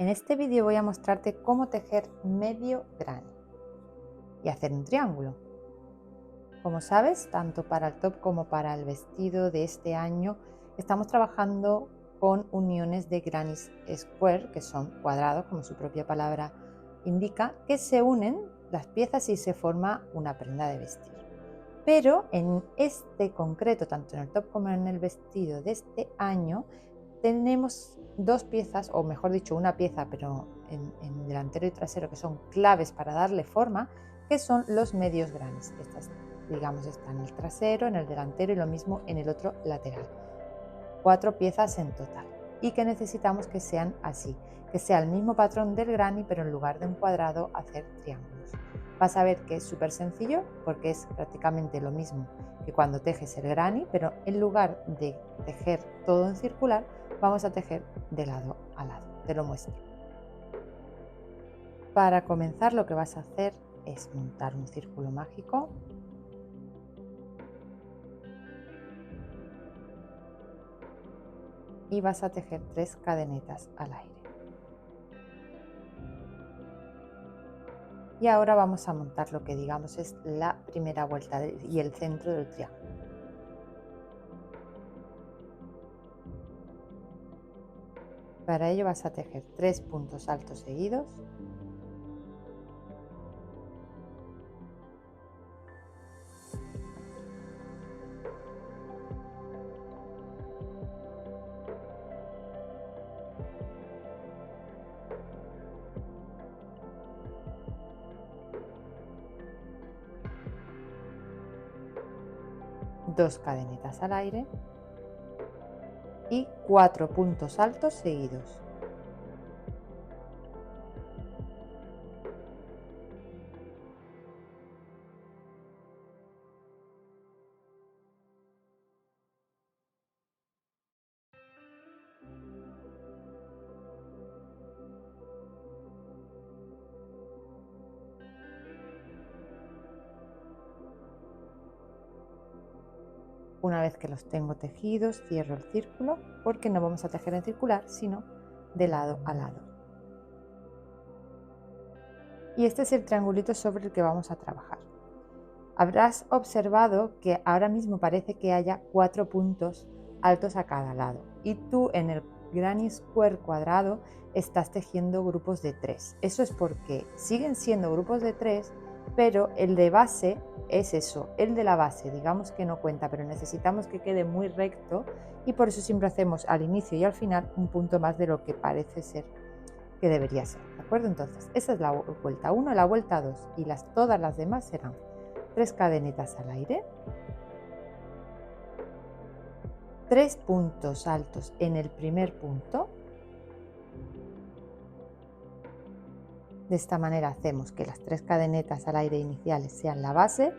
En este vídeo voy a mostrarte cómo tejer medio granny y hacer un triángulo. Como sabes, tanto para el top como para el vestido de este año estamos trabajando con uniones de granny square, que son cuadrados, como su propia palabra indica, que se unen las piezas y se forma una prenda de vestir. Pero en este concreto, tanto en el top como en el vestido de este año, tenemos dos piezas, o mejor dicho, una pieza, pero en delantero y trasero, que son claves para darle forma, que son los medios grandes. Estas, digamos, están en el trasero, en el delantero y lo mismo en el otro lateral. 4 piezas en total. Y que necesitamos que sean así, que sea el mismo patrón del granny, pero en lugar de un cuadrado, hacer triángulos. Vas a ver que es súper sencillo porque es prácticamente lo mismo que cuando tejes el granny, pero en lugar de tejer todo en circular, vamos a tejer de lado a lado. Te lo muestro. Para comenzar, lo que vas a hacer es montar un círculo mágico. Y vas a tejer 3 cadenetas al aire. Y ahora vamos a montar lo que digamos es la primera vuelta y el centro del triángulo. Para ello vas a tejer 3 puntos altos seguidos, dos cadenetas al aire y 4 puntos altos seguidos. Una vez que los tengo tejidos, cierro el círculo porque no vamos a tejer en circular, sino de lado a lado. Y este es el triangulito sobre el que vamos a trabajar. Habrás observado que ahora mismo parece que haya 4 puntos altos a cada lado y tú en el granny square cuadrado estás tejiendo grupos de 3. Eso es porque siguen siendo grupos de 3, pero el de base es eso, el de la base, digamos que no cuenta, pero necesitamos que quede muy recto y por eso siempre hacemos al inicio y al final un punto más de lo que parece ser que debería ser, ¿de acuerdo? Entonces, esa es la vuelta 1, la vuelta 2 y todas las demás serán 3 cadenetas al aire, 3 puntos altos en el primer punto. De esta manera hacemos que las 3 cadenetas al aire iniciales sean la base,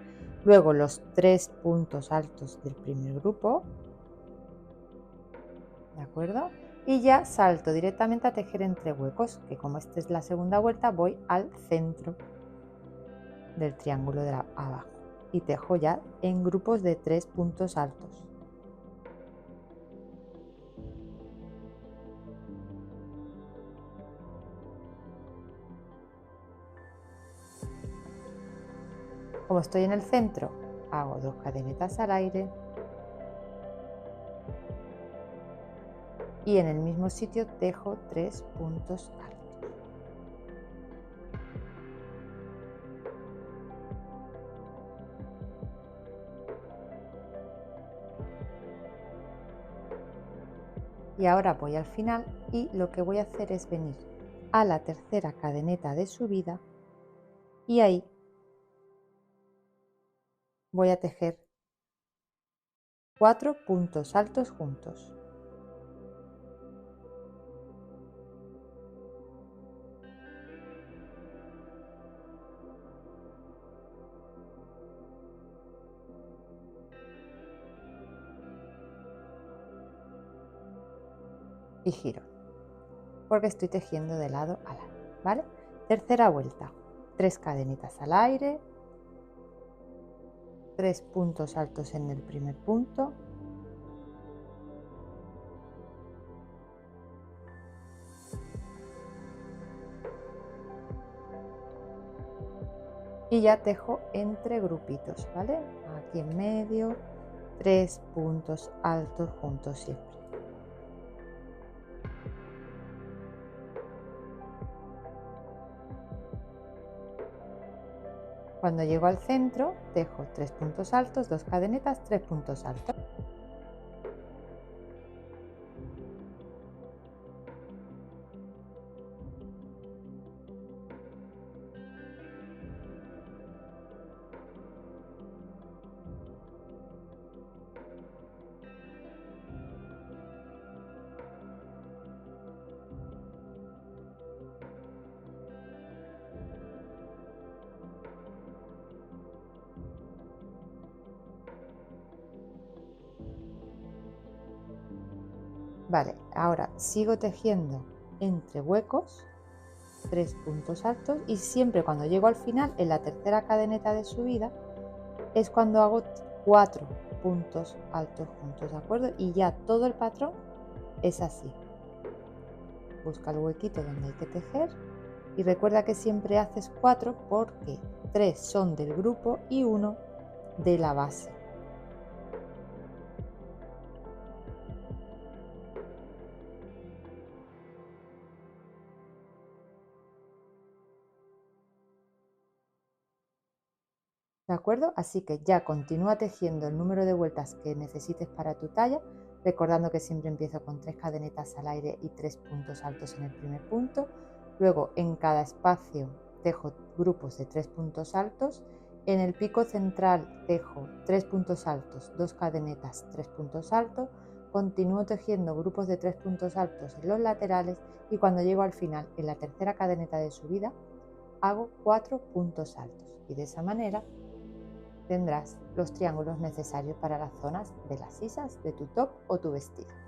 luego los 3 puntos altos del primer grupo, ¿de acuerdo? Y ya salto directamente a tejer entre huecos, que como esta es la segunda vuelta, voy al centro del triángulo de abajo y tejo ya en grupos de 3 puntos altos. Como estoy en el centro, hago 2 cadenetas al aire y en el mismo sitio tejo 3 puntos altos. Y ahora voy al final y lo que voy a hacer es venir a la tercera cadeneta de subida y ahí voy a tejer 4 puntos altos juntos. Y giro, porque estoy tejiendo de lado a lado, ¿vale? Tercera vuelta, 3 cadenitas al aire, 3 puntos altos en el primer punto, y ya tejo entre grupitos, ¿vale? Aquí en medio, 3 puntos altos juntos siempre. Cuando llego al centro, tejo 3 puntos altos, 2 cadenetas, 3 puntos altos. Vale, ahora sigo tejiendo entre huecos, 3 puntos altos, y siempre cuando llego al final, en la tercera cadeneta de subida, es cuando hago 4 puntos altos juntos, ¿de acuerdo? Y ya todo el patrón es así. Busca el huequito donde hay que tejer y recuerda que siempre haces 4 porque 3 son del grupo y 1 de la base. ¿De acuerdo? Así que ya continúa tejiendo el número de vueltas que necesites para tu talla, recordando que siempre empiezo con 3 cadenetas al aire y 3 puntos altos en el primer punto. Luego en cada espacio tejo grupos de 3 puntos altos. En el pico central tejo 3 puntos altos, 2 cadenetas, 3 puntos altos. Continúo tejiendo grupos de 3 puntos altos en los laterales y cuando llego al final, en la tercera cadeneta de subida, hago 4 puntos altos. Y de esa manera tendrás los triángulos necesarios para las zonas de las sisas de tu top o tu vestido.